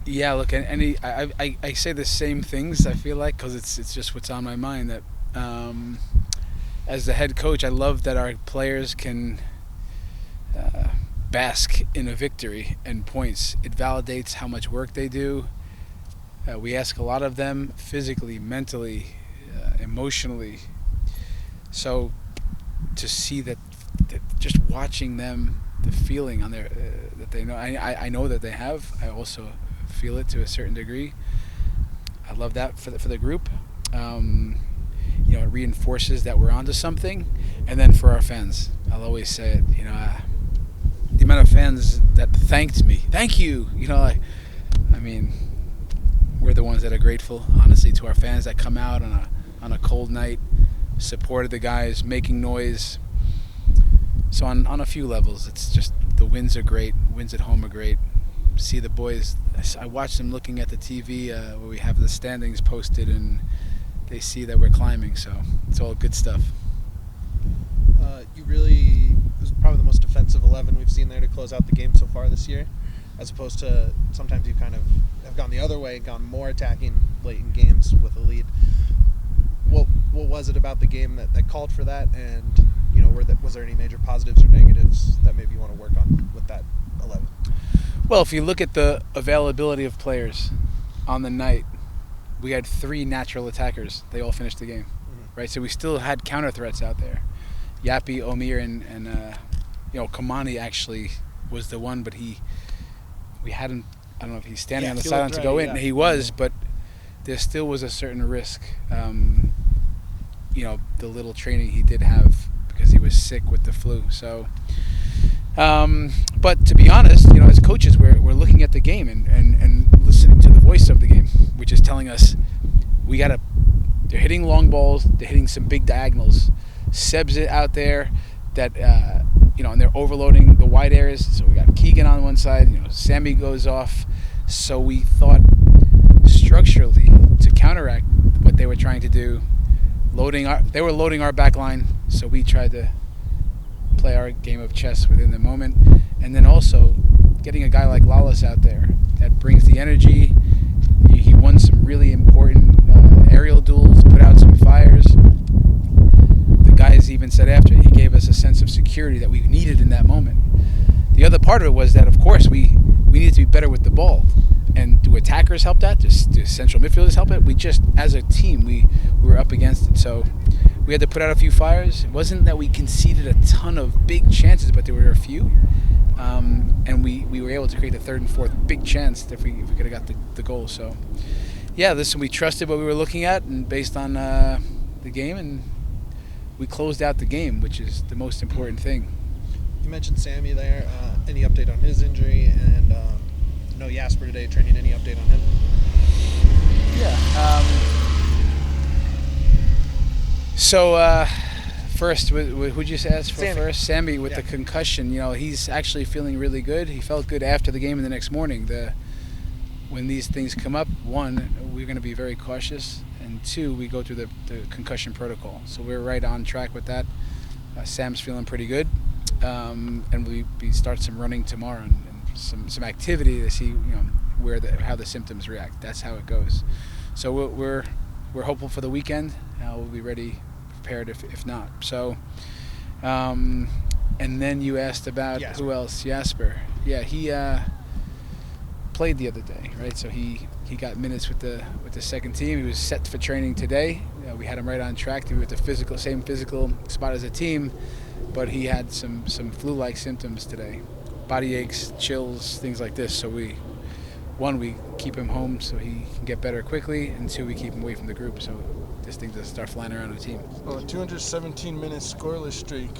Yeah, look, I say the same things. I feel like because it's just what's on my mind. That as the head coach, I love that our players can uh, bask in a victory and points. It validates how much work they do. We ask a lot of them physically, mentally, emotionally. So to see that just watching them, the feeling on their that they know, I know that they have. I also feel it to a certain degree. I love that for the group. Um, it reinforces that we're onto something. And then for our fans, I'll always say it. The amount of fans that thanked me, thank you. I mean, we're the ones that are grateful, honestly, to our fans that come out on a cold night, supported the guys, making noise. So on a few levels, it's just the wins are great. Wins at home are great. See the boys. I watch them looking at the TV where we have the standings posted, and they see that we're climbing. So it's all good stuff. It was probably the most defensive 11 we've seen there to close out the game so far this year, as opposed to sometimes you kind of have gone the other way, gone more attacking late in games with a lead. What was it about the game that called for that, and was there any major positives or negatives that maybe you want to work on with that 11? Well, if you look at the availability of players on the night, we had 3 natural attackers. They all finished the game, right? So we still had counter threats out there. Yapi, Omir, and Kamani actually was the one, but we hadn't. I don't know if he's standing on the sideline to go in. Yeah. He was, but there still was a certain risk. The little training he did have because he was sick with the flu. So, but to be honest, as coaches, we're looking at the game and listening to the voice of the game, which is telling us they're hitting long balls, they're hitting some big diagonals. Seb's it out there that, and they're overloading the wide areas. So we got Keegan on one side, Sammy goes off. So we thought structurally to counteract what they were trying to do, they were loading our back line. So we tried to play our game of chess within the moment. And then also getting a guy like Lawless out there that brings the energy. He won some really important aerial duels, put out some fires. Guys even said after he gave us a sense of security that we needed in that moment. The other part of it was that, of course, we needed to be better with the ball. And do attackers help that? Do central midfielders help it? We just, as a team, we were up against it. So we had to put out a few fires. It wasn't that we conceded a ton of big chances, but there were a few. And we were able to create the third and fourth big chance if we could have got the goal. So, yeah, listen, we trusted what we were looking at and based on the game, and we closed out the game, which is the most important thing. You mentioned Sammy there. Any update on his injury? And no Jasper today training. Any update on him? Yeah. First, who'd you ask for Sammy. first? Sammy with the concussion. He's actually feeling really good. He felt good after the game and the next morning. When these things come up, one, we're going to be very cautious. And 2, we go through the concussion protocol. So we're right on track with that. Sam's feeling pretty good. And we start some running tomorrow and some activity to see how the symptoms react. That's how it goes. So we're hopeful for the weekend. We'll be ready, prepared if not. So, and then you asked about Jasper. Who else? Jasper. Yeah, he played the other day, right? So he got minutes with the second team. He was set for training today. We had him right on track to be with the same physical spot as a team, but he had some flu-like symptoms today, body aches, chills, things like this. So we keep him home so he can get better quickly, and 2, we keep him away from the group so this thing doesn't start flying around the team. Well, a 217-minute scoreless streak.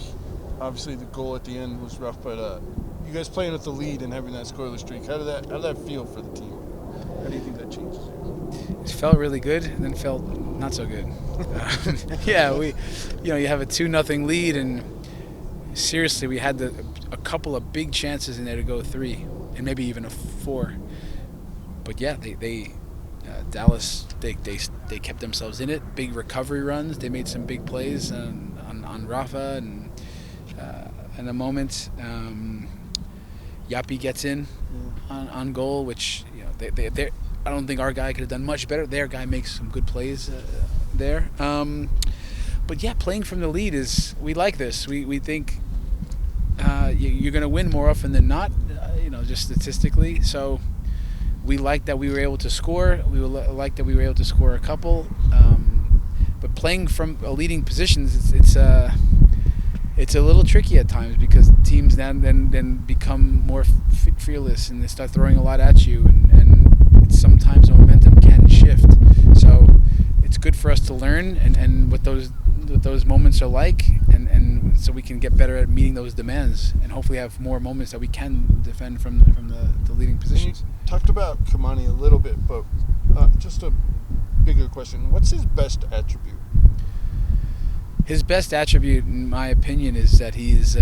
Obviously, the goal at the end was rough, but you guys playing with the lead and having that scoreless streak, how did that feel for the team? How do you think that changes? It felt really good, and then felt not so good. Yeah, you have a 2-0 lead, and seriously, we had a couple of big chances in there to go 3, and maybe even a 4. But yeah, Dallas they kept themselves in it. Big recovery runs. They made some big plays on Rafa and in a moment. Yapi gets in on goal, which they I don't think our guy could have done much better. Their guy makes some good plays there. But yeah, playing from the lead we like this. We think you're going to win more often than not, just statistically. So we like that we were able to score. We like that we were able to score a couple. But playing from leading positions, it's a little tricky at times because teams then become more fearless and they start throwing a lot at you, and sometimes the momentum can shift. So it's good for us to learn and what those moments are like, and so we can get better at meeting those demands and hopefully have more moments that we can defend from the leading positions. You talked about Kamani a little bit, but just a bigger question. What's his best attribute? His best attribute, in my opinion, is that he's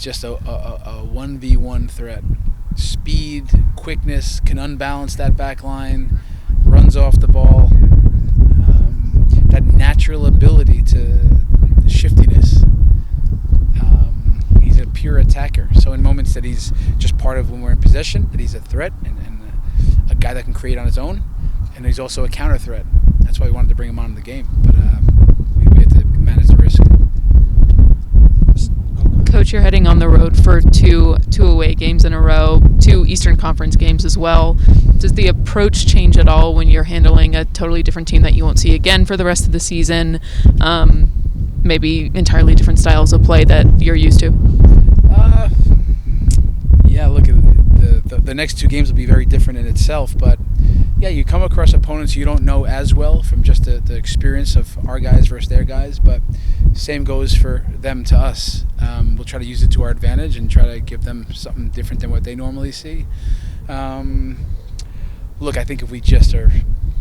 just a 1v1 threat. Speed, quickness, can unbalance that back line, runs off the ball. That natural ability to shiftiness. He's a pure attacker. So in moments that he's just part of when we're in possession, that he's a threat and a guy that can create on his own, and he's also a counter threat. That's why we wanted to bring him on in the game, but we had to manage the risk. Coach, you're heading on the road for two away games in a row, 2 Eastern Conference games as well. Does the approach change at all when you're handling a totally different team that you won't see again for the rest of the season? Maybe entirely different styles of play that you're used to? Yeah, look, the next 2 games will be very different in itself, but yeah, you come across opponents you don't know as well from just the experience of our guys versus their guys, but same goes for them to us. We'll try to use it to our advantage and try to give them something different than what they normally see. Look, I think if we just are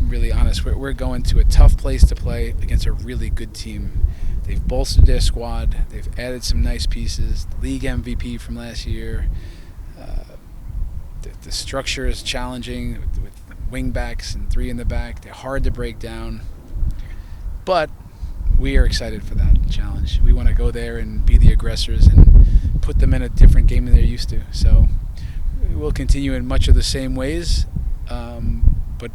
really honest, we're going to a tough place to play against a really good team. They've bolstered their squad. They've added some nice pieces. The league MVP from last year. The structure is challenging with wing backs and 3 in the back. They're hard to break down. But we are excited for that challenge. We want to go there and be the aggressors and put them in a different game than they're used to. So we'll continue in much of the same ways, but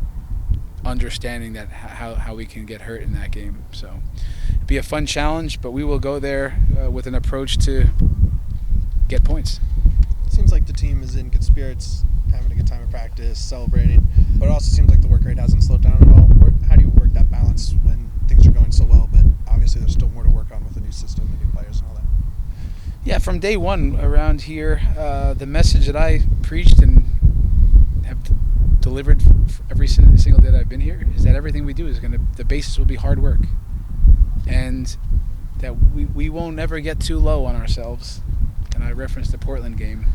understanding that how we can get hurt in that game. So it'll be a fun challenge, but we will go there with an approach to get points. Seems like the team is in good spirits, having a good time of practice, celebrating, but it also seems like the work rate hasn't slowed down at all. How do you work that balance when things are going so well, but obviously there's still more to work on with the new system and new players and all that? Yeah, from day one around here, the message that I preached and have delivered every single day that I've been here is that everything we do is the basis will be hard work, and that we won't ever get too low on ourselves. And I referenced the Portland game,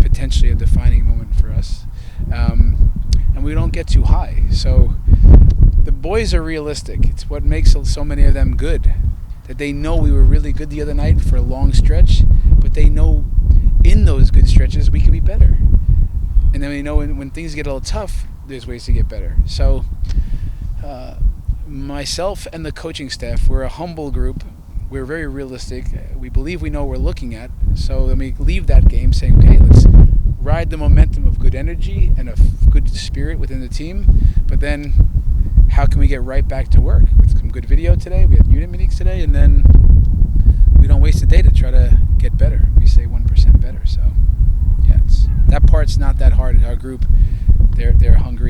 potentially a defining moment for us. And we don't get too high. So the boys are realistic. It's what makes so many of them good. That they know we were really good the other night for a long stretch, but they know in those good stretches we could be better. And then they know when things get a little tough, there's ways to get better. So myself and the coaching staff, we're a humble group. We're very realistic. We believe we know what we're looking at. So then we leave that game saying, okay, let's ride the momentum of good energy and a good spirit within the team. But then how can we get right back to work with some good video today? We had unit meetings today, and then we don't waste a day to try to get better. We say 1% better. So yeah, that part's not that hard. Our group, they're hungry.